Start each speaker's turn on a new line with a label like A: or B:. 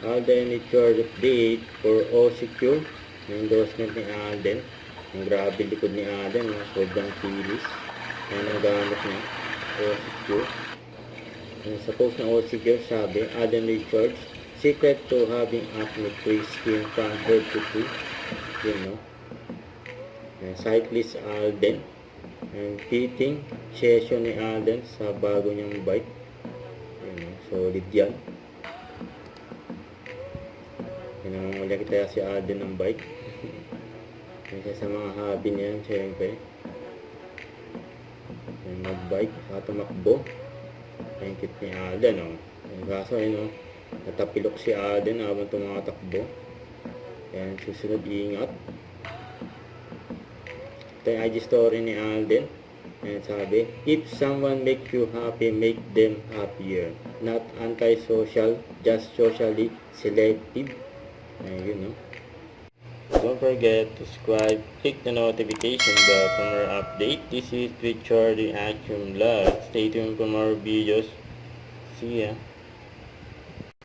A: Alden Richard update for O-Secure. Yung endorsement ni Alden. Yung grabe likod ni Alden. Sobrang kilis. Yan ang gamit niya. O-Secure. Yung sa post na O-Secure sabi, Alden Richards, secret to having acne-free skin from head to toe. Yun, no? Cyclist Alden. Yung fitting session ni Alden sa bago niyang bike. Yun, no? Solid yan. Pinamamulya kita si Alden ng bike. Isa sa mga hobby niya, siyempre. Yung mag-bike, at tumakbo. Ang kit ni Alden, no? Kaso, no? Natapilok si Alden habang tumatakbo. Yan, susunod, ingat. Ito yung IG story ni Alden. Yan, sabi, if someone makes you happy, make them happier. Not anti-social, just socially selective. Ayun, no? Don't forget to subscribe, click the notification bell for more update. This is Richard the Action Vlog. Stay tuned for more videos. See ya.